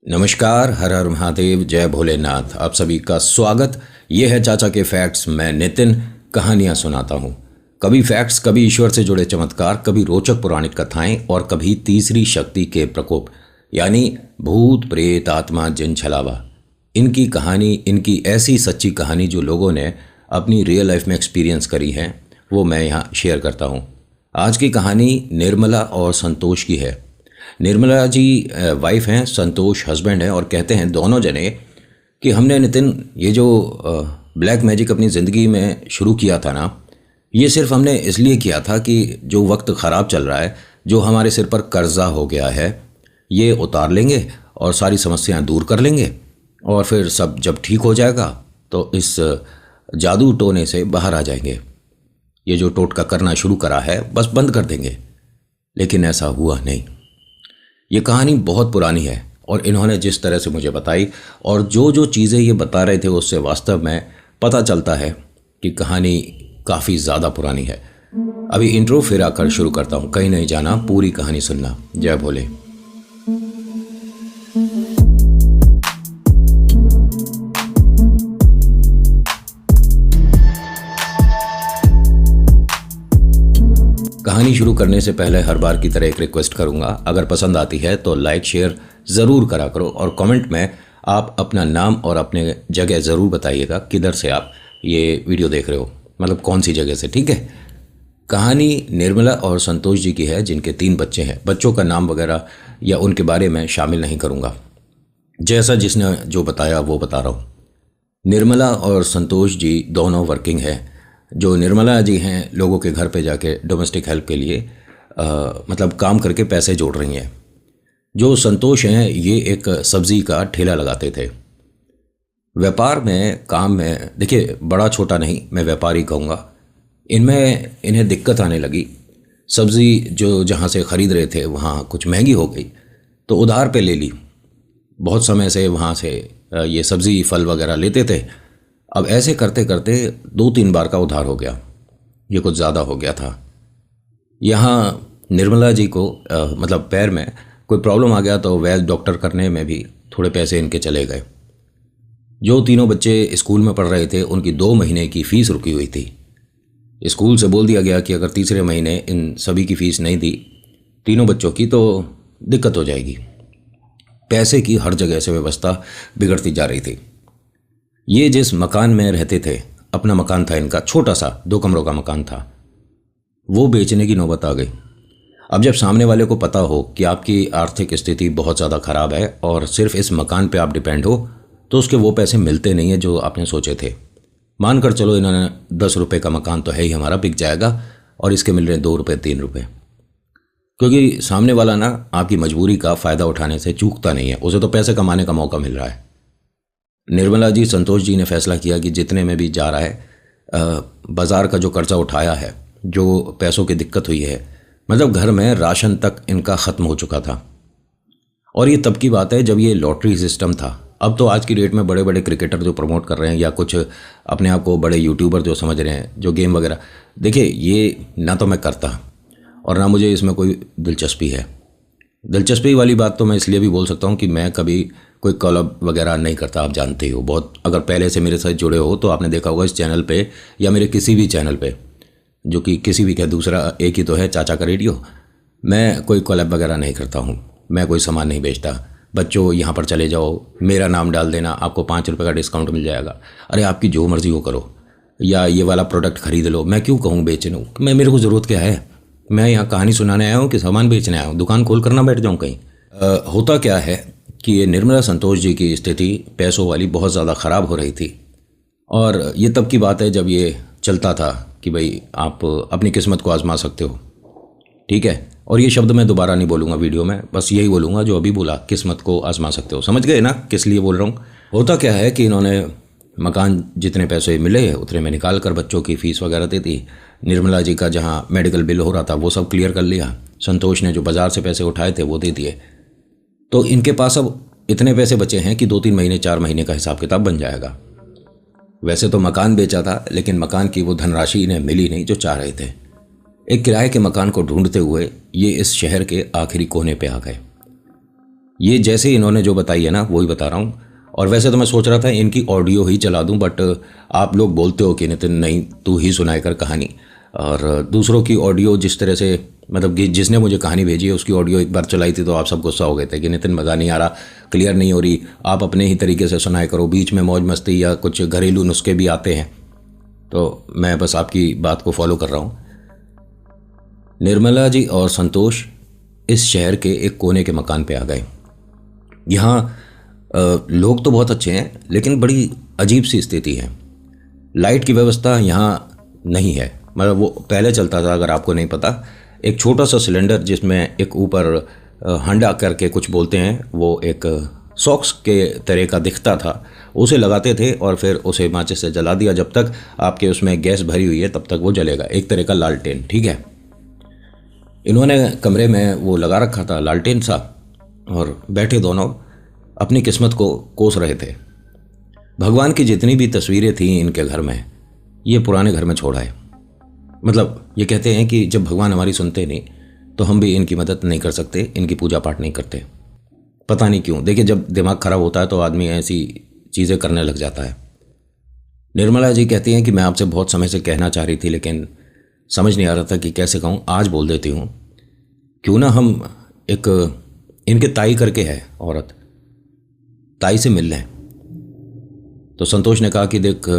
नमस्कार, हर हर महादेव, जय भोलेनाथ। आप सभी का स्वागत। ये है चाचा के फैक्ट्स। मैं नितिन कहानियाँ सुनाता हूँ। कभी फैक्ट्स, कभी ईश्वर से जुड़े चमत्कार, कभी रोचक पौराणिक कथाएं और कभी तीसरी शक्ति के प्रकोप, यानी भूत प्रेत आत्मा जिन छलावा। इनकी कहानी, इनकी ऐसी सच्ची कहानी जो लोगों ने अपनी रियल लाइफ में एक्सपीरियंस करी है, वो मैं यहाँ शेयर करता हूँ। आज की कहानी निर्मला और संतोष की है। निर्मला जी वाइफ हैं, संतोष हस्बैंड हैं, और कहते हैं दोनों जने कि हमने नितिन ये जो ब्लैक मैजिक अपनी ज़िंदगी में शुरू किया था ना, ये सिर्फ हमने इसलिए किया था कि जो वक्त ख़राब चल रहा है, जो हमारे सिर पर कर्जा हो गया है, ये उतार लेंगे और सारी समस्याएं दूर कर लेंगे, और फिर सब जब ठीक हो जाएगा तो इस जादू टोने से बाहर आ जाएंगे। ये जो टोटका करना शुरू करा है बस बंद कर देंगे। लेकिन ऐसा हुआ नहीं। ये कहानी बहुत पुरानी है और इन्होंने जिस तरह से मुझे बताई और जो जो चीज़ें ये बता रहे थे, उससे वास्तव में पता चलता है कि कहानी काफ़ी ज़्यादा पुरानी है। अभी इंट्रो फिर आकर शुरू करता हूँ। कहीं नहीं जाना, पूरी कहानी सुनना। जय भोले। कहानी शुरू करने से पहले हर बार की तरह एक रिक्वेस्ट करूंगा, अगर पसंद आती है तो लाइक शेयर ज़रूर करा करो और कमेंट में आप अपना नाम और अपने जगह ज़रूर बताइएगा, किधर से आप ये वीडियो देख रहे हो, मतलब कौन सी जगह से। ठीक है। कहानी निर्मला और संतोष जी की है, जिनके 3 बच्चे हैं। बच्चों का नाम वगैरह या उनके बारे में शामिल नहीं करूँगा, जैसा जिसने जो बताया वो बता रहा हूँ। निर्मला और संतोष जी दोनों वर्किंग हैं। जो निर्मला जी हैं, लोगों के घर पे जाके डोमेस्टिक हेल्प के लिए मतलब काम करके पैसे जोड़ रही हैं। जो संतोष हैं, ये एक सब्ज़ी का ठेला लगाते थे। व्यापार में, काम में, देखिए बड़ा छोटा नहीं, मैं व्यापारी कहूँगा। इन्हें दिक्कत आने लगी। सब्ज़ी जो जहाँ से ख़रीद रहे थे वहाँ कुछ महंगी हो गई, तो उधार पे ले ली। बहुत समय से वहाँ से ये सब्ज़ी फल वगैरह लेते थे। अब ऐसे करते करते 2-3 बार का उधार हो गया। ये कुछ ज़्यादा हो गया था। यहाँ निर्मला जी को मतलब पैर में कोई प्रॉब्लम आ गया, तो वैद्य डॉक्टर करने में भी थोड़े पैसे इनके चले गए। जो तीनों बच्चे स्कूल में पढ़ रहे थे, उनकी 2 महीने की फ़ीस रुकी हुई थी। स्कूल से बोल दिया गया कि अगर तीसरे महीने इन सभी की फ़ीस नहीं दी, तीनों बच्चों की, तो दिक्कत हो जाएगी। पैसे की हर जगह से व्यवस्था बिगड़ती जा रही थी। ये जिस मकान में रहते थे, अपना मकान था इनका, छोटा सा 2 कमरों का मकान था, वो बेचने की नौबत आ गई। अब जब सामने वाले को पता हो कि आपकी आर्थिक स्थिति बहुत ज़्यादा ख़राब है और सिर्फ इस मकान पे आप डिपेंड हो, तो उसके वो पैसे मिलते नहीं है जो आपने सोचे थे। मानकर चलो इन्होंने 10 रुपये का मकान तो है ही हमारा, बिक जाएगा, और इसके मिल रहे 2 रुपये 3 रुपये। क्योंकि सामने वाला ना आपकी मजबूरी का फ़ायदा उठाने से चूकता नहीं है, उसे तो पैसे कमाने का मौका मिल रहा है। निर्मला जी, संतोष जी ने फैसला किया कि जितने में भी जा रहा है, बाज़ार का जो कर्जा उठाया है, जो पैसों की दिक्कत हुई है, मतलब घर में राशन तक इनका ख़त्म हो चुका था। और ये तब की बात है जब ये लॉटरी सिस्टम था। अब तो आज की डेट में बड़े बड़े क्रिकेटर जो प्रमोट कर रहे हैं, या कुछ अपने आप को बड़े यूट्यूबर जो समझ रहे हैं, जो गेम वगैरह, देखिए ये ना तो मैं करता और ना मुझे इसमें कोई दिलचस्पी है। दिलचस्पी वाली बात तो मैं इसलिए भी बोल सकता हूँ कि मैं कभी कोई कॉलब वगैरह नहीं करता। आप जानते हो, बहुत अगर पहले से मेरे साथ जुड़े हो तो आपने देखा होगा इस चैनल पे या मेरे किसी भी चैनल पे, जो कि किसी भी क्या, दूसरा एक ही तो है, चाचा का रेडियो, मैं कोई कॉलब वगैरह नहीं करता हूँ। मैं कोई सामान नहीं बेचता। बच्चों यहाँ पर चले जाओ, मेरा नाम डाल देना, आपको 5 रुपये का डिस्काउंट मिल जाएगा। अरे आपकी जो मर्ज़ी हो करो, या ये वाला प्रोडक्ट ख़रीद लो। मैं क्यों कहूँ बेचने? मेरे को ज़रूरत क्या है? मैं यहाँ कहानी सुनाने आया हूँ कि सामान बेचने आया हूँ? दुकान खोल कर ना बैठ जाऊँ कहीं। होता क्या है कि ये निर्मला संतोष जी की स्थिति पैसों वाली बहुत ज़्यादा ख़राब हो रही थी। और ये तब की बात है जब ये चलता था कि भाई आप अपनी किस्मत को आजमा सकते हो। ठीक है। और ये शब्द मैं दोबारा नहीं बोलूँगा वीडियो में, बस यही बोलूँगा जो अभी बोला, किस्मत को आजमा सकते हो। समझ गए ना किस लिए बोल रहा हूँ? होता क्या है कि इन्होंने मकान जितने पैसे मिले उतने में निकाल कर बच्चों की फ़ीस वगैरह दे दी। निर्मला जी का जहाँ मेडिकल बिल हो रहा था वो सब क्लियर कर लिया। संतोष ने जो बाज़ार से पैसे उठाए थे वो दे दिए। तो इनके पास अब इतने पैसे बचे हैं कि 2-3 महीने, 4 महीने का हिसाब किताब बन जाएगा। वैसे तो मकान बेचा था, लेकिन मकान की वो धनराशि इन्हें मिली नहीं जो चाह रहे थे। एक किराए के मकान को ढूंढते हुए ये इस शहर के आखिरी कोने पे आ गए। ये जैसे इन्होंने जो बताई है ना वही बता रहा हूँ। और वैसे तो मैं सोच रहा था इनकी ऑडियो ही चला दूं, बट आप लोग बोलते हो कि नितिन नहीं तू ही सुनाए कर कहानी। और दूसरों की ऑडियो जिस तरह से, मतलब कि जिसने मुझे कहानी भेजी है उसकी ऑडियो एक बार चलाई थी तो आप सब गुस्सा हो गए थे कि नितिन मज़ा नहीं आ रहा, क्लियर नहीं हो रही, आप अपने ही तरीके से सुनाए करो, बीच में मौज मस्ती या कुछ घरेलू नुस्खे भी आते हैं। तो मैं बस आपकी बात को फॉलो कर रहा हूँ। निर्मला जी और संतोष इस शहर के एक कोने के मकान पे आ गए। यहाँ लोग तो बहुत अच्छे हैं लेकिन बड़ी अजीब सी स्थिति है। लाइट की व्यवस्था यहाँ नहीं है, मतलब वो पहले चलता था, अगर आपको नहीं पता, एक छोटा सा सिलेंडर जिसमें एक ऊपर हंडा करके कुछ बोलते हैं, वो एक सॉक्स के तरह का दिखता था, उसे लगाते थे और फिर उसे माचिस से जला दिया, जब तक आपके उसमें गैस भरी हुई है तब तक वो जलेगा, एक तरह का लालटेन, ठीक है। इन्होंने कमरे में वो लगा रखा था लालटेन सा, और बैठे दोनों अपनी किस्मत को कोस रहे थे। भगवान की जितनी भी तस्वीरें थीं इनके घर में, ये पुराने घर में छोड़ आए। मतलब ये कहते हैं कि जब भगवान हमारी सुनते नहीं तो हम भी इनकी मदद नहीं कर सकते, इनकी पूजा पाठ नहीं करते, पता नहीं क्यों। देखिए जब दिमाग खराब होता है तो आदमी ऐसी चीज़ें करने लग जाता है। निर्मला जी कहती हैं कि मैं आपसे बहुत समय से कहना चाह रही थी लेकिन समझ नहीं आ रहा था कि कैसे कहूँ, आज बोल देती हूँ। क्यों ना हम एक, इनके ताई करके है औरत, ताई से मिल लें। तो संतोष ने कहा कि देख,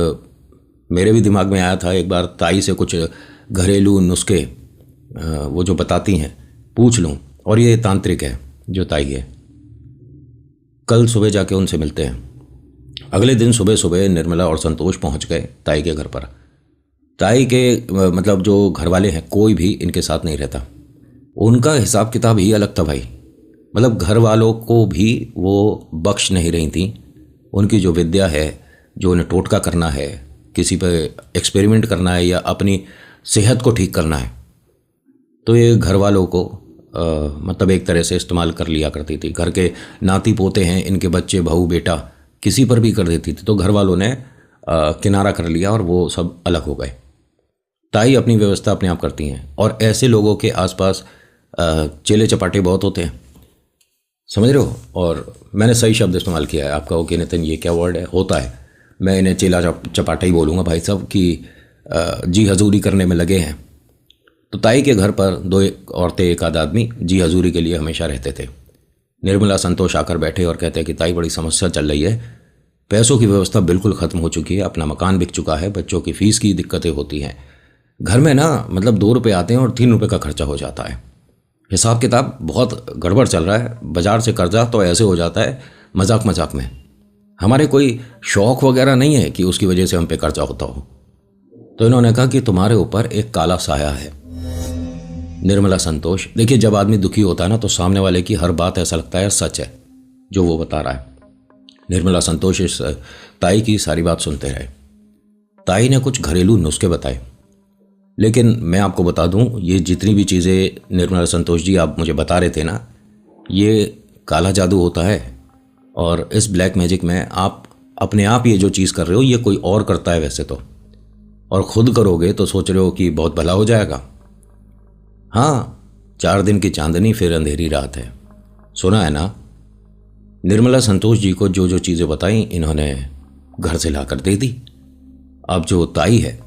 मेरे भी दिमाग में आया था एक बार ताई से कुछ घरेलू नुस्खे वो जो बताती हैं पूछ लूँ, और ये तांत्रिक है जो ताई है, कल सुबह जाके उनसे मिलते हैं। अगले दिन सुबह सुबह निर्मला और संतोष पहुंच गए ताई के घर पर। ताई के मतलब जो घर वाले हैं कोई भी इनके साथ नहीं रहता, उनका हिसाब किताब ही अलग था भाई। मतलब घर वालों को भी वो बख्श नहीं रही थी। उनकी जो विद्या है, जो उन्हें टोटका करना है, किसी पे एक्सपेरिमेंट करना है या अपनी सेहत को ठीक करना है, तो ये घर वालों को मतलब एक तरह से इस्तेमाल कर लिया करती थी। घर के नाती पोते हैं, इनके बच्चे, बहू, बेटा, किसी पर भी कर देती थी, तो घर वालों ने किनारा कर लिया और वो सब अलग हो गए। ताई अपनी व्यवस्था अपने आप करती हैं, और ऐसे लोगों के आसपास चेले चपाटे बहुत होते हैं, समझ रहे हो। और मैंने सही शब्द इस्तेमाल किया है, आप कहो कि नितिन ये क्या वर्ड है, होता है, मैं इन्हें चेला चपाटा ही बोलूँगा भाई साहब, कि जी हजूरी करने में लगे हैं। तो ताई के घर पर दो औरतें एक आध आदमी जी हजूरी के लिए हमेशा रहते थे। निर्मला संतोष आकर बैठे और कहते हैं कि ताई बड़ी समस्या चल रही है, पैसों की व्यवस्था बिल्कुल ख़त्म हो चुकी है, अपना मकान बिक चुका है, बच्चों की फ़ीस की दिक्कतें होती हैं, घर में ना मतलब 2 रुपये आते हैं और 3 रुपये का खर्चा हो जाता है, हिसाब किताब बहुत गड़बड़ चल रहा है, बाजार से कर्जा तो ऐसे हो जाता है मजाक मजाक में, हमारे कोई शौक़ वगैरह नहीं है कि उसकी वजह से हम पे कर्जा होता हो। तो इन्होंने कहा कि तुम्हारे ऊपर एक काला साया है। निर्मला संतोष, देखिए जब आदमी दुखी होता है ना तो सामने वाले की हर बात ऐसा लगता है सच है जो वो बता रहा है। निर्मला संतोष इस ताई की सारी बात सुनते रहे। ताई ने कुछ घरेलू नुस्खे बताए, लेकिन मैं आपको बता दूं, ये जितनी भी चीज़ें निर्मला संतोष जी आप मुझे बता रहे थे ना, ये काला जादू होता है। और इस ब्लैक मैजिक में आप अपने आप ये जो चीज़ कर रहे हो ये कोई और करता है वैसे तो, और ख़ुद करोगे तो सोच रहे हो कि बहुत भला हो जाएगा। हाँ, 4 दिन की चांदनी फिर अंधेरी रात है, सुना है ना। निर्मला संतोष जी को जो जो चीज़ें बताई इन्होंने घर से लाकर दे दी। अब जो ताई है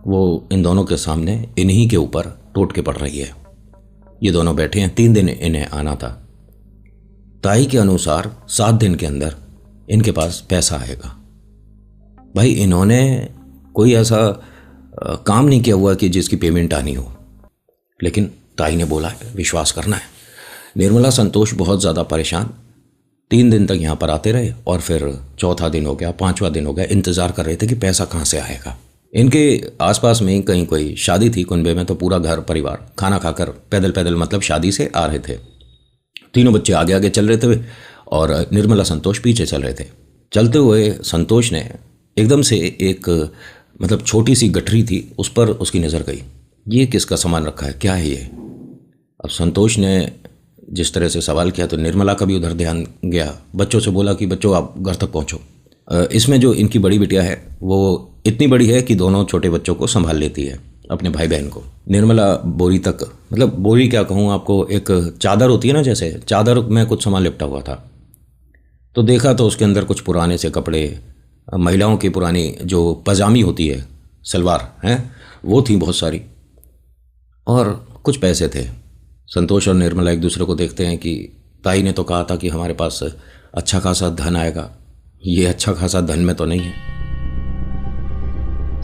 वो इन दोनों के सामने इन्हीं के ऊपर टोट के पड़ रही है। ये दोनों बैठे हैं, 3 दिन इन्हें आना था। ताई के अनुसार 7 दिन के अंदर इनके पास पैसा आएगा। भाई इन्होंने कोई ऐसा काम नहीं किया हुआ कि जिसकी पेमेंट आनी हो, लेकिन ताई ने बोला है विश्वास करना है। निर्मला संतोष बहुत ज़्यादा परेशान 3 दिन तक यहाँ पर आते रहे, और फिर 4था दिन हो गया, 5वां दिन हो गया, इंतज़ार कर रहे थे कि पैसा कहाँ से आएगा। इनके आसपास में ही कहीं कोई शादी थी कुनबे में, तो पूरा घर परिवार खाना खाकर पैदल पैदल मतलब शादी से आ रहे थे। तीनों बच्चे आगे आगे चल रहे थे और निर्मला संतोष पीछे चल रहे थे। चलते हुए संतोष ने एकदम से एक मतलब छोटी सी गठरी थी, उस पर उसकी नज़र गई। ये किसका सामान रखा है, क्या है ये। अब संतोष ने जिस तरह से सवाल किया तो निर्मला का भी उधर ध्यान गया। बच्चों से बोला कि बच्चों आप घर तक पहुँचो। इसमें जो इनकी बड़ी बिटिया है वो इतनी बड़ी है कि दोनों छोटे बच्चों को संभाल लेती है, अपने भाई बहन को। निर्मला बोरी तक, मतलब बोरी क्या कहूँ आपको, एक चादर होती है ना, जैसे चादर में कुछ सामान लिपटा हुआ था। तो देखा तो उसके अंदर कुछ पुराने से कपड़े, महिलाओं की पुरानी जो पजामी होती है, सलवार हैं, वो थी बहुत सारी, और कुछ पैसे थे। संतोष और निर्मला एक दूसरे को देखते हैं कि ताई ने तो कहा था कि हमारे पास अच्छा खासा धन आएगा, ये अच्छा खासा धन में तो नहीं है।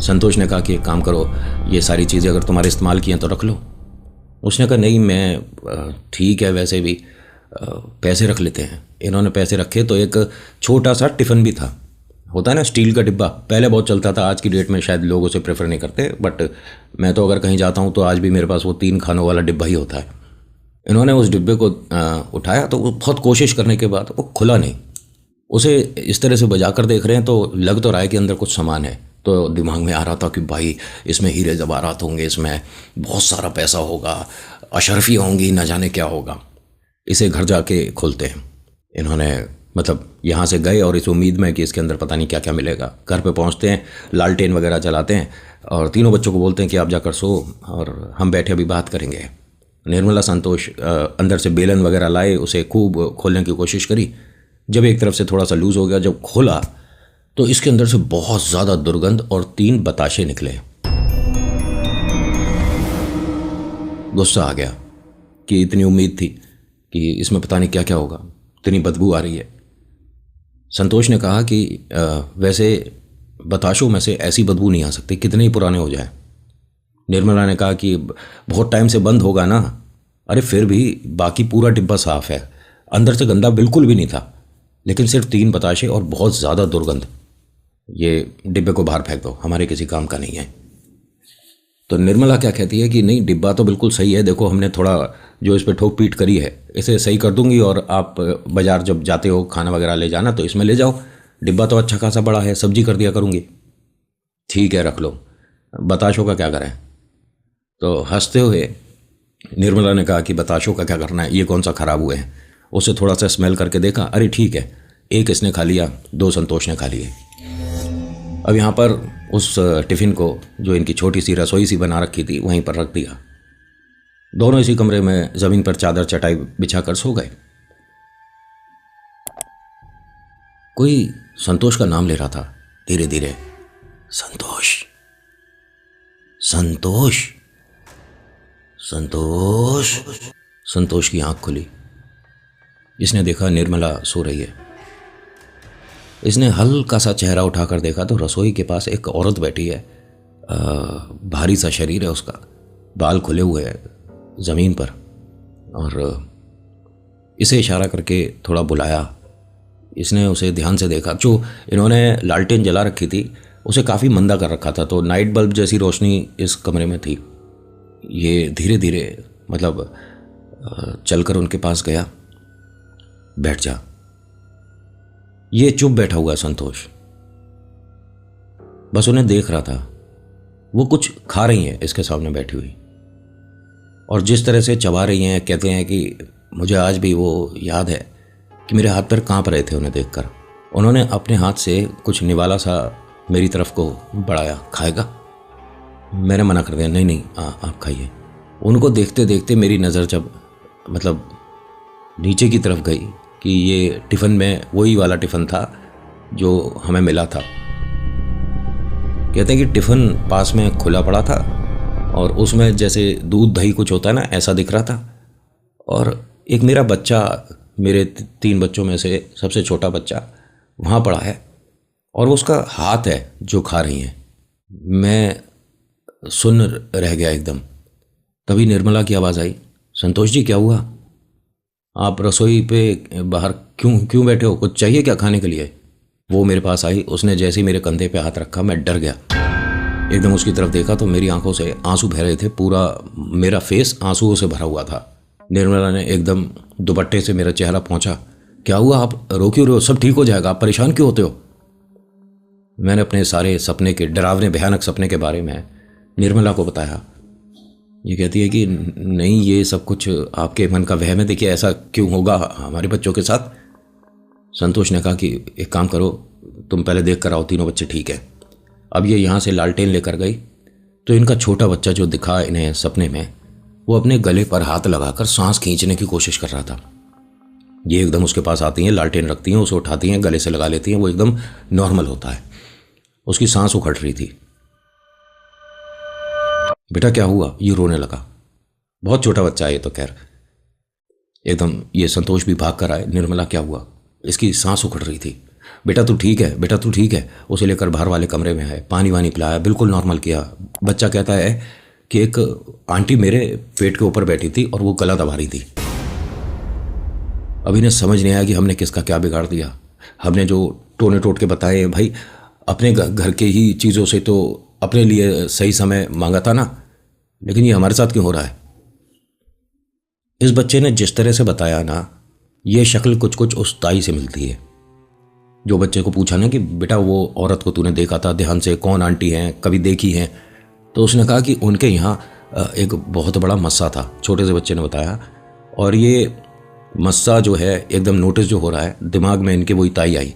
संतोष ने कहा कि एक काम करो, ये सारी चीज़ें अगर तुम्हारे इस्तेमाल की हैं तो रख लो। उसने कहा नहीं, मैं ठीक है, वैसे भी पैसे रख लेते हैं। इन्होंने पैसे रखे तो एक छोटा सा टिफ़िन भी था, होता है ना स्टील का डिब्बा, पहले बहुत चलता था, आज की डेट में शायद लोग उसे प्रेफर नहीं करते, बट मैं तो अगर कहीं जाता हूँ तो आज भी मेरे पास वो 3 खानों वाला डिब्बा ही होता है। इन्होंने उस डिब्बे को उठाया तो वो बहुत कोशिश करने के बाद वो खुला नहीं। उसे इस तरह से बजा कर देख रहे हैं तो लग तो रहा है कि अंदर कुछ सामान है। तो दिमाग में आ रहा था कि भाई इसमें हीरे जवाहरात होंगे, इसमें बहुत सारा पैसा होगा, अशरफियाँ होंगी, न जाने क्या होगा। इसे घर जाके खोलते हैं। इन्होंने मतलब यहाँ से गए और इस उम्मीद में कि इसके अंदर पता नहीं क्या क्या मिलेगा। घर पे पहुँचते हैं, लालटेन वगैरह जलाते हैं और तीनों बच्चों को बोलते हैं कि आप जाकर सो और हम बैठे अभी बात करेंगे। निर्मला संतोष अंदर से बेलन वगैरह लाए, उसे खूब खोलने की कोशिश करी। जब एक तरफ से थोड़ा सा लूज़ हो गया, जब खोला तो इसके अंदर से बहुत ज़्यादा दुर्गंध और 3 बताशे निकले। गुस्सा आ गया कि इतनी उम्मीद थी कि इसमें पता नहीं क्या क्या होगा, इतनी बदबू आ रही है। संतोष ने कहा कि वैसे बताशों में से ऐसी बदबू नहीं आ सकती, कितने ही पुराने हो जाए। निर्मला ने कहा कि बहुत टाइम से बंद होगा ना। अरे फिर भी बाकी पूरा डिब्बा साफ़ है, अंदर से गंदा बिल्कुल भी नहीं था, लेकिन सिर्फ 3 बताशे और बहुत ज़्यादा दुर्गंध। ये डिब्बे को बाहर फेंक दो, हमारे किसी काम का नहीं है। तो निर्मला क्या कहती है कि नहीं, डिब्बा तो बिल्कुल सही है, देखो हमने थोड़ा जो इस पर ठोक पीट करी है, इसे सही कर दूंगी और आप बाज़ार जब जाते हो खाना वगैरह ले जाना तो इसमें ले जाओ, डिब्बा तो अच्छा खासा बड़ा है, सब्जी कर दिया करूँगी। ठीक है रख लो, बताशों का क्या करें। तो हंसते हुए निर्मला ने कहा कि बताशों का क्या करना है, ये कौन सा ख़राब हुए हैं। उसे थोड़ा सा स्मेल करके देखा, अरे ठीक है, एक इसने खा लिया, 2 संतोष ने खा लिए। अब यहाँ पर उस टिफ़िन को जो इनकी छोटी सी रसोई सी बना रखी थी वहीं पर रख दिया। दोनों इसी कमरे में ज़मीन पर चादर चटाई बिछा कर सो गए। कोई संतोष का नाम ले रहा था धीरे धीरे, संतोष, संतोष, संतोष। संतोष की आंख खुली। इसने देखा निर्मला सो रही है। इसने हल्का सा चेहरा उठाकर देखा तो रसोई के पास एक औरत बैठी है। भारी सा शरीर है उसका, बाल खुले हुए हैं ज़मीन पर, और इसे इशारा करके थोड़ा बुलाया। इसने उसे ध्यान से देखा। जो इन्होंने लालटेन जला रखी थी उसे काफ़ी मंदा कर रखा था, तो नाइट बल्ब जैसी रोशनी इस कमरे में थी। ये धीरे धीरे मतलब चलकर उनके पास गया। बैठ जा। ये चुप बैठा हुआ है संतोष, बस उन्हें देख रहा था। वो कुछ खा रही हैं इसके सामने बैठी हुई, और जिस तरह से चबा रही हैं, कहते हैं कि मुझे आज भी वो याद है कि मेरे हाथ पैर कांप रहे थे उन्हें देखकर। उन्होंने अपने हाथ से कुछ निवाला सा मेरी तरफ को बढ़ाया, खाएगा? मैंने मना कर दिया, नहीं नहीं आप खाइए। उनको देखते देखते मेरी नज़र जब मतलब नीचे की तरफ गई कि ये टिफ़िन में वही वाला टिफ़िन था जो हमें मिला था। कहते हैं कि टिफ़िन पास में खुला पड़ा था और उसमें जैसे दूध दही कुछ होता है ना, ऐसा दिख रहा था। और एक मेरा बच्चा, मेरे 3 बच्चों में से सबसे छोटा बच्चा वहाँ पड़ा है और वो उसका हाथ है जो खा रही हैं। मैं सुन रह गया एकदम। तभी निर्मला की आवाज़ आई, संतोष जी क्या हुआ? आप रसोई पे बाहर क्यों बैठे हो? कुछ चाहिए क्या खाने के लिए? वो मेरे पास आई। उसने जैसे ही मेरे कंधे पे हाथ रखा मैं डर गया। एकदम उसकी तरफ देखा तो मेरी आंखों से आंसू बह रहे थे। पूरा मेरा फेस आंसुओं से भरा हुआ था। निर्मला ने एकदम दुपट्टे से मेरा चेहरा पोंछा। क्या हुआ? आप रो क्यों रहे हो? सब ठीक हो जाएगा, आप परेशान क्यों होते हो? मैंने अपने सारे सपने के, डरावने भयानक सपने के बारे में निर्मला को बताया। ये कहती है कि नहीं, ये सब कुछ आपके मन का वहम है, देखिए ऐसा क्यों होगा हमारे बच्चों के साथ। संतोष ने कहा कि एक काम करो, तुम पहले देख कर आओ, तीनों बच्चे ठीक है। अब ये यहाँ से लालटेन लेकर गई तो इनका छोटा बच्चा जो दिखा इन्हें सपने में, वो अपने गले पर हाथ लगाकर सांस खींचने की कोशिश कर रहा था। ये एकदम उसके पास आती हैं, लालटेन रखती हैं, उसे उठाती हैं, गले से लगा लेती हैं, वो एकदम नॉर्मल होता है। उसकी सांस उखड़ रही थी। बेटा क्या हुआ? ये रोने लगा। बहुत छोटा बच्चा है ये तो, खैर एकदम। ये संतोष भी भाग कर आए। निर्मला क्या हुआ? इसकी सांस उखड़ रही थी। बेटा तू ठीक है, बेटा तू ठीक है। उसे लेकर बाहर वाले कमरे में आए, पानी वानी पिलाया, बिल्कुल नॉर्मल किया। बच्चा कहता है कि एक आंटी मेरे पेट के ऊपर बैठी थी और वो गला दबा रही थी। अभी इन्हें समझ नहीं आया कि हमने किसका क्या बिगाड़ दिया। हमने जो टोने टोट के बताए भाई, अपने घर के ही चीज़ों से तो अपने लिए सही समय मांगा था ना, लेकिन ये हमारे साथ क्यों हो रहा है? इस बच्चे ने जिस तरह से बताया ना, ये शक्ल कुछ कुछ उस ताई से मिलती है। जो बच्चे को पूछा ना कि बेटा वो औरत को तूने देखा था ध्यान से, कौन आंटी हैं, कभी देखी हैं? तो उसने कहा कि उनके यहाँ एक बहुत बड़ा मस्सा था, छोटे से बच्चे ने बताया। और ये मस्सा जो है एकदम नोटिस जो हो रहा है दिमाग में इनके, वही ताई आई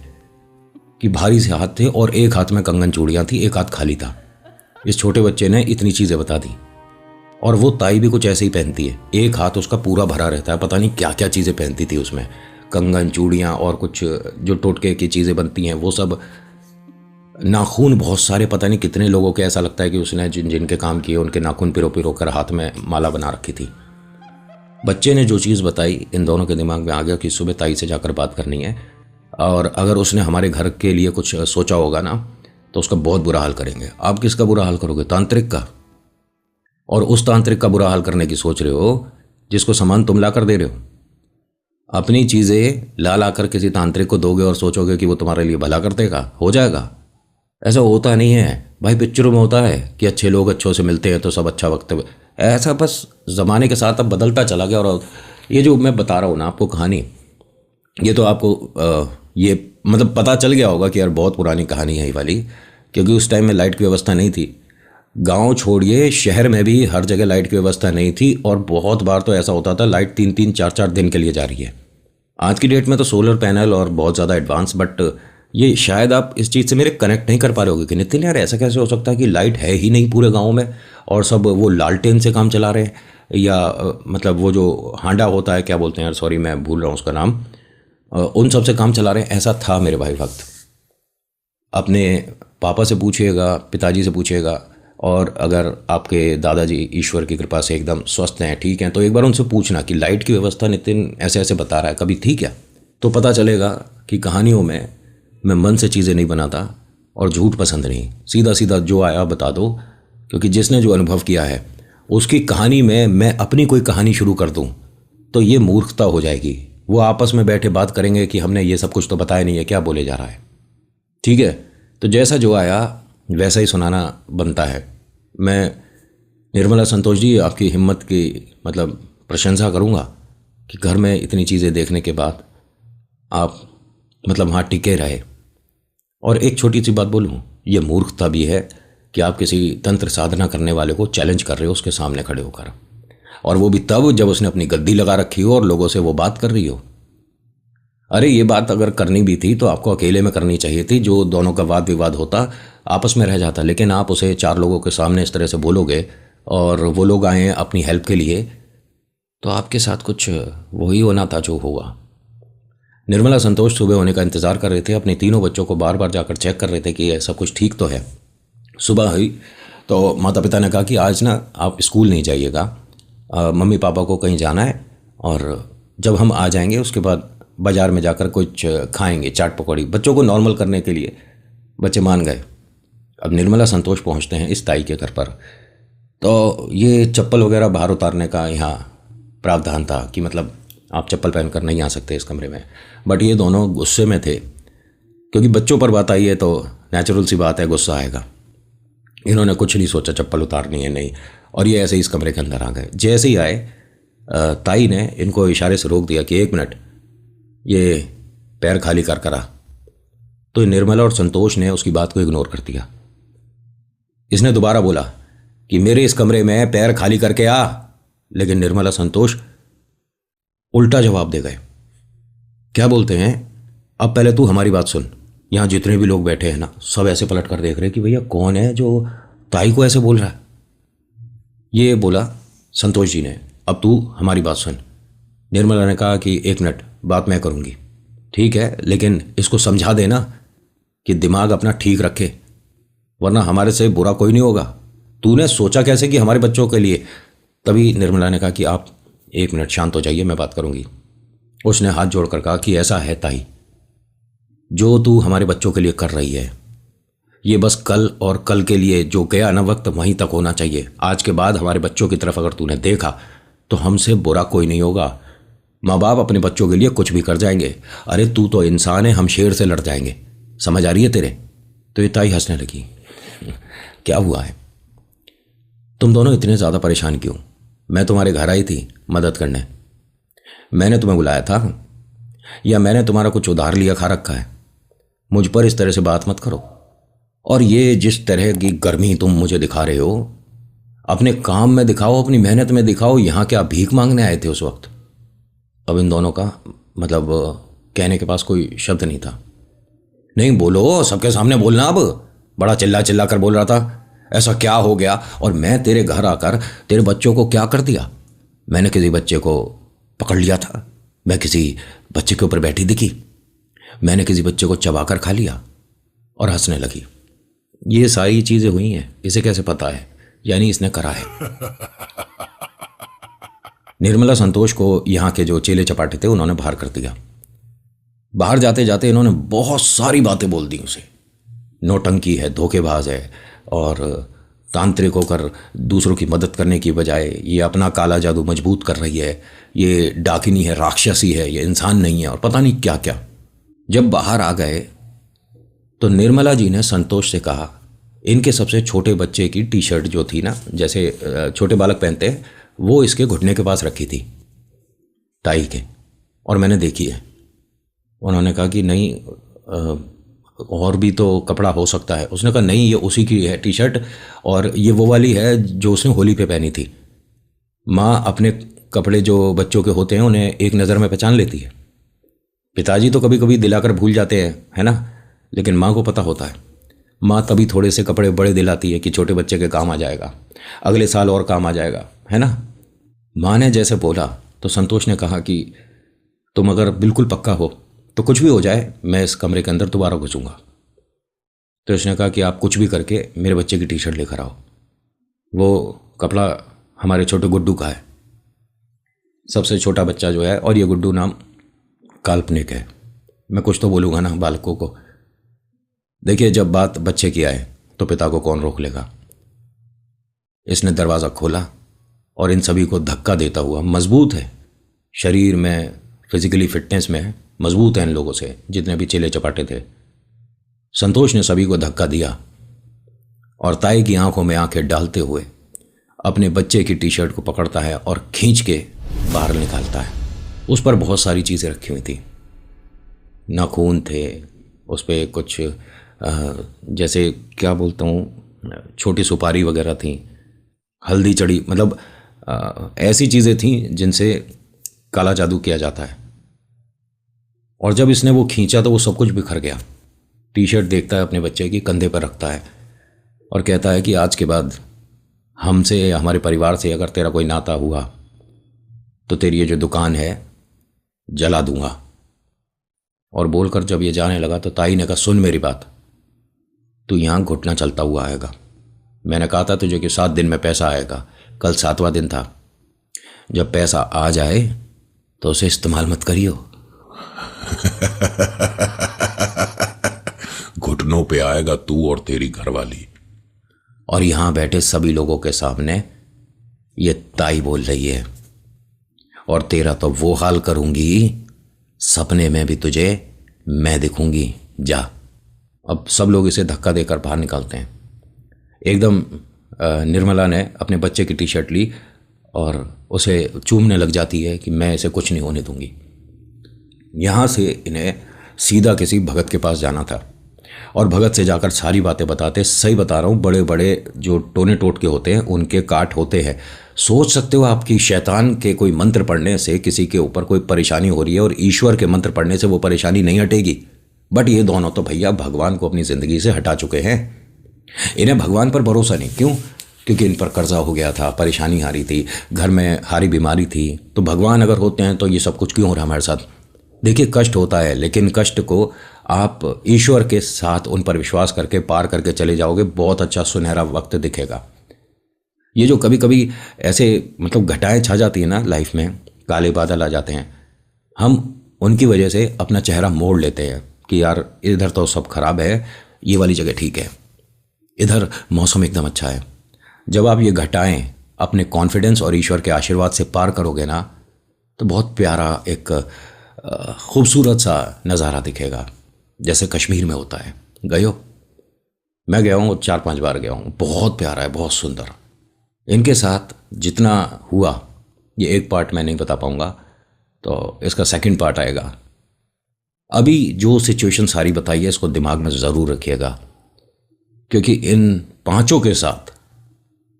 कि भारी से हाथ थे और एक हाथ में कंगन चूड़ियाँ थी, एक हाथ खाली था। इस छोटे बच्चे ने इतनी चीज़ें बता दी। और वो ताई भी कुछ ऐसे ही पहनती है, एक हाथ उसका पूरा भरा रहता है, पता नहीं क्या क्या चीज़ें पहनती थी उसमें, कंगन चूड़ियाँ और कुछ जो टोटके की चीज़ें बनती हैं वो सब। नाखून बहुत सारे, पता नहीं कितने लोगों के, ऐसा लगता है कि उसने जिनके काम किए उनके नाखून पिरो पिरो कर हाथ में माला बना रखी थी। बच्चे ने जो चीज़ बताई इन दोनों के दिमाग में आ गया कि सुबह ताई से जाकर बात करनी है, और अगर उसने हमारे घर के लिए कुछ सोचा होगा ना तो उसका बहुत बुरा हाल करेंगे। आप किसका बुरा हाल करोगे? तांत्रिक का। और उस तांत्रिक का बुरा हाल करने की सोच रहे हो जिसको सामान तुम ला कर दे रहे हो। अपनी चीज़ें ला कर किसी तांत्रिक को दोगे और सोचोगे कि वो तुम्हारे लिए भला कर देगा, हो जाएगा? ऐसा होता नहीं है भाई। पिक्चरों में होता है कि अच्छे लोग अच्छों से मिलते हैं तो सब अच्छा वक्त, ऐसा बस ज़माने के साथ अब बदलता चला गया। और ये जो मैं बता रहा हूँ ना आपको कहानी, ये तो आपको ये मतलब पता चल गया होगा कि यार बहुत पुरानी कहानी है ये वाली, क्योंकि उस टाइम में लाइट की व्यवस्था नहीं थी। गांव छोड़िए, शहर में भी हर जगह लाइट की व्यवस्था नहीं थी। और बहुत बार तो ऐसा होता था लाइट 3-3, 4-4 दिन के लिए जा रही है। आज की डेट में तो सोलर पैनल और बहुत ज़्यादा एडवांस, बट ये शायद आप इस चीज़ से मेरे कनेक्ट नहीं कर पा रहे होगे कि नितिन यार ऐसा कैसे हो सकता है कि लाइट है ही नहीं पूरे गाँव में और सब वो लालटेन से काम चला रहे हैं, या मतलब वो जो हांडा होता है, क्या बोलते हैं यार, सॉरी मैं भूल रहा हूँ उसका नाम, उन सब से काम चला रहे हैं। ऐसा था मेरे भाई वक्त। अपने पापा से पूछिएगा, पिताजी से पूछिएगा, और अगर आपके दादाजी ईश्वर की कृपा से एकदम स्वस्थ हैं, ठीक हैं, तो एक बार उनसे पूछना कि लाइट की व्यवस्था नितिन ऐसे ऐसे बता रहा है, कभी थी क्या? तो पता चलेगा कि कहानियों में मैं मन से चीज़ें नहीं बनाता और झूठ पसंद नहीं। सीधा सीधा जो आया बता दो, क्योंकि जिसने जो अनुभव किया है उसकी कहानी में मैं अपनी कोई कहानी शुरू कर दूँ तो ये मूर्खता हो जाएगी। वो आपस में बैठे बात करेंगे कि हमने ये सब कुछ तो बताया नहीं है, क्या बोले जा रहा है। ठीक है, तो जैसा जो आया वैसा ही सुनाना बनता है। मैं निर्मला संतोष जी आपकी हिम्मत की मतलब प्रशंसा करूँगा कि घर में इतनी चीज़ें देखने के बाद आप मतलब वहाँ टिके रहे। और एक छोटी सी बात बोलूँ, ये मूर्खता भी है कि आप किसी तंत्र साधना करने वाले को चैलेंज कर रहे हो उसके सामने खड़े होकर, और वो भी तब जब उसने अपनी गद्दी लगा रखी हो और लोगों से वो बात कर रही हो। अरे ये बात अगर करनी भी थी तो आपको अकेले में करनी चाहिए थी, जो दोनों का वाद विवाद होता आपस में रह जाता। लेकिन आप उसे 4 लोगों के सामने इस तरह से बोलोगे और वो लोग आए अपनी हेल्प के लिए, तो आपके साथ कुछ वही होना था जो हुआ। निर्मला संतोष सुबह होने का इंतज़ार कर रहे थे, अपने तीनों बच्चों को बार बार जाकर चेक कर रहे थे कि सब कुछ ठीक तो है। सुबह हुई तो माता पिता ने कहा कि आज ना आप स्कूल नहीं जाइएगा, मम्मी पापा को कहीं जाना है, और जब हम आ जाएंगे उसके बाद बाज़ार में जाकर कुछ खाएंगे, चाट पकौड़ी, बच्चों को नॉर्मल करने के लिए। बच्चे मान गए। अब निर्मला संतोष पहुंचते हैं इस ताई के घर पर, तो ये चप्पल वगैरह बाहर उतारने का यहाँ प्रावधान था कि मतलब आप चप्पल पहनकर नहीं आ सकते इस कमरे में। बट ये दोनों गुस्से में थे, क्योंकि बच्चों पर बात आई है तो नेचुरल सी बात है गुस्सा आएगा। इन्होंने कुछ नहीं सोचा, चप्पल उतारनी है नहीं, और ये ऐसे ही इस कमरे के अंदर आ गए। जैसे ही आए ताई ने इनको इशारे से रोक दिया कि 1 मिनट, ये पैर खाली कर करा। तो निर्मला और संतोष ने उसकी बात को इग्नोर कर दिया। इसने दोबारा बोला कि मेरे इस कमरे में पैर खाली करके आ, लेकिन निर्मला संतोष उल्टा जवाब दे गए। क्या बोलते हैं, अब पहले तू हमारी बात सुन। यहाँ जितने भी लोग बैठे हैं ना, सब ऐसे पलट कर देख रहे हैं कि भैया कौन है जो ताई को ऐसे बोल रहा है। ये बोला संतोष जी ने। अब तू हमारी बात सुन। निर्मला ने कहा कि 1 मिनट, बात मैं करूँगी। ठीक है, लेकिन इसको समझा देना कि दिमाग अपना ठीक रखे, वरना हमारे से बुरा कोई नहीं होगा। तूने सोचा कैसे कि हमारे बच्चों के लिए? तभी निर्मला ने कहा कि आप 1 मिनट शांत हो जाइए, मैं बात करूँगी। उसने हाथ जोड़कर कहा कि ऐसा है ताई, जो तू हमारे बच्चों के लिए कर रही है, ये बस कल और कल के लिए जो गया ना वक्त, वहीं तक होना चाहिए। आज के बाद हमारे बच्चों की तरफ अगर तूने देखा तो हमसे बुरा कोई नहीं होगा। माँ बाप अपने बच्चों के लिए कुछ भी कर जाएंगे। अरे तू तो इंसान है, हम शेर से लड़ जाएंगे। समझ आ रही है तेरे? तो ये ताई हंसने लगी। क्या हुआ है, तुम दोनों इतने ज़्यादा परेशान क्यों? मैं तुम्हारे घर आई थी मदद करने। मैंने तुम्हें बुलाया था या मैंने तुम्हारा कुछ उधार लिया खा रखा है? मुझ पर इस तरह से बात मत करो। और ये जिस तरह की गर्मी तुम मुझे दिखा रहे हो, अपने काम में दिखाओ, अपनी मेहनत में दिखाओ। यहाँ क्या भीख मांगने आए थे उस वक्त? अब इन दोनों का मतलब कहने के पास कोई शब्द नहीं था। नहीं बोलो, सबके सामने बोलना। अब बड़ा चिल्ला चिल्ला कर बोल रहा था, ऐसा क्या हो गया? और मैं तेरे घर आकर तेरे बच्चों को क्या कर दिया? मैंने किसी बच्चे को पकड़ लिया था? मैं किसी बच्चे के ऊपर बैठी दिखी? मैंने किसी बच्चे को चबाकर खा लिया? और हंसने लगी। ये सारी चीज़ें हुई हैं, इसे कैसे पता है? यानी इसने करा है। निर्मला संतोष को यहाँ के जो चेले चपाटे थे उन्होंने बाहर कर दिया। बाहर जाते जाते इन्होंने बहुत सारी बातें बोल दी उसे। नौटंकी है, धोखेबाज है, और तांत्रिक होकर दूसरों की मदद करने की बजाय ये अपना काला जादू मजबूत कर रही है, ये डाकिनी है, राक्षसी है, ये इंसान नहीं है, और पता नहीं क्या क्या। जब बाहर आ गए तो निर्मला जी ने संतोष से कहा, इनके सबसे छोटे बच्चे की टी शर्ट जो थी ना, जैसे छोटे बालक पहनते हैं, वो इसके घुटने के पास रखी थी ताई के, और मैंने देखी है। उन्होंने कहा कि नहीं, और भी तो कपड़ा हो सकता है। उसने कहा नहीं, ये उसी की है टी शर्ट, और ये वो वाली है जो उसने होली पे पहनी थी। माँ अपने कपड़े जो बच्चों के होते हैं उन्हें एक नज़र में पहचान लेती है। पिताजी तो कभी कभी दिलाकर भूल जाते हैं, है ना, लेकिन माँ को पता होता है। माँ तभी थोड़े से कपड़े बड़े दिलाती है कि छोटे बच्चे के काम आ जाएगा, अगले साल और काम आ जाएगा, है ना। माँ ने जैसे बोला तो संतोष ने कहा कि तुम अगर बिल्कुल पक्का हो तो कुछ भी हो जाए, मैं इस कमरे के अंदर दोबारा घुसूंगा। तो उसने कहा कि आप कुछ भी करके मेरे बच्चे की टी शर्ट लेकर आओ। वो कपड़ा हमारे छोटे गुड्डू का है, सबसे छोटा बच्चा जो है, और ये गुड्डू नाम काल्पनिक है। मैं कुछ तो बोलूँगा ना बालकों को। देखिए, जब बात बच्चे की आए तो पिता को कौन रोक लेगा। इसने दरवाज़ा खोला और इन सभी को धक्का देता हुआ, मजबूत है शरीर में, फिजिकली फिटनेस में मजबूत है इन लोगों से, जितने भी चेले चपाटे थे। संतोष ने सभी को धक्का दिया और ताई की आंखों में आंखें डालते हुए अपने बच्चे की टी शर्ट को पकड़ता है और खींच के बाहर निकालता है। उस पर बहुत सारी चीज़ें रखी हुई थी, नाखून थे, उस पर कुछ जैसे क्या बोलता हूँ, छोटी सुपारी वगैरह थी, हल्दी चढ़ी, मतलब ऐसी चीज़ें थीं जिनसे काला जादू किया जाता है। और जब इसने वो खींचा तो वो सब कुछ बिखर गया। टी शर्ट देखता है अपने बच्चे की, कंधे पर रखता है और कहता है कि आज के बाद हमसे या हमारे परिवार से अगर तेरा कोई नाता हुआ तो तेरी ये जो दुकान है जला दूंगा। और बोलकर जब ये जाने लगा तो ताई ने कहा, सुन मेरी बात, तू यहाँ घुटना चलता हुआ आएगा। मैंने कहा था तुझे कि 7 दिन में पैसा आएगा, कल 7वां दिन था। जब पैसा आ जाए तो उसे इस्तेमाल मत करियो। घुटनों पे आएगा तू और तेरी घरवाली। और यहां बैठे सभी लोगों के सामने ये ताई बोल रही है, और तेरा तो वो हाल करूंगी, सपने में भी तुझे मैं दिखूंगी, जा। अब सब लोग इसे धक्का देकर बाहर निकालते हैं। एकदम निर्मला ने अपने बच्चे की टी शर्ट ली और उसे चूमने लग जाती है कि मैं इसे कुछ नहीं होने दूंगी। यहाँ से इन्हें सीधा किसी भगत के पास जाना था और भगत से जाकर सारी बातें बताते। सही बता रहा हूँ, बड़े बड़े जो टोने टोटके होते हैं उनके काट होते हैं। सोच सकते हो आपकी शैतान के कोई मंत्र पढ़ने से किसी के ऊपर कोई परेशानी हो रही है और ईश्वर के मंत्र पढ़ने से वो परेशानी नहीं हटेगी। बट ये दोनों तो भैया भगवान को अपनी ज़िंदगी से हटा चुके हैं। इन्हें भगवान पर भरोसा नहीं। क्यों? क्योंकि इन पर कर्जा हो गया था, परेशानी आ रही थी, घर में हारी बीमारी थी। तो भगवान अगर होते हैं तो ये सब कुछ क्यों हो रहा है हमारे साथ? देखिए, कष्ट होता है, लेकिन कष्ट को आप ईश्वर के साथ उन पर विश्वास करके पार करके चले जाओगे, बहुत अच्छा सुनहरा वक्त दिखेगा। ये जो कभी कभी ऐसे मतलब घटाएं छा जाती है ना लाइफ में, काले बादल आ जाते हैं, हम उनकी वजह से अपना चेहरा मोड़ लेते हैं कि यार इधर तो सब खराब है, ये वाली जगह ठीक है, इधर मौसम एकदम अच्छा है। जब आप ये घटाएं अपने कॉन्फिडेंस और ईश्वर के आशीर्वाद से पार करोगे ना, तो बहुत प्यारा एक खूबसूरत सा नज़ारा दिखेगा, जैसे कश्मीर में होता है। गए हो? मैं गया हूँ, 4-5 बार गया हूँ, बहुत प्यारा है, बहुत सुंदर। इनके साथ जितना हुआ, ये एक पार्ट मैं नहीं बता पाऊँगा, तो इसका सेकंड पार्ट आएगा। अभी जो सिचुएशन सारी बताई है, इसको दिमाग में ज़रूर रखिएगा, क्योंकि इन पांचों के साथ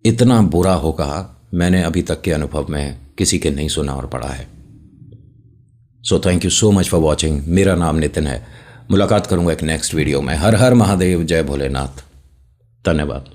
इतना बुरा होगा मैंने अभी तक के अनुभव में किसी के नहीं सुना और पढ़ा है। So thank you so much for watching. मेरा नाम नितिन है। मुलाकात करूंगा एक नेक्स्ट वीडियो में। हर हर महादेव, जय भोलेनाथ। धन्यवाद।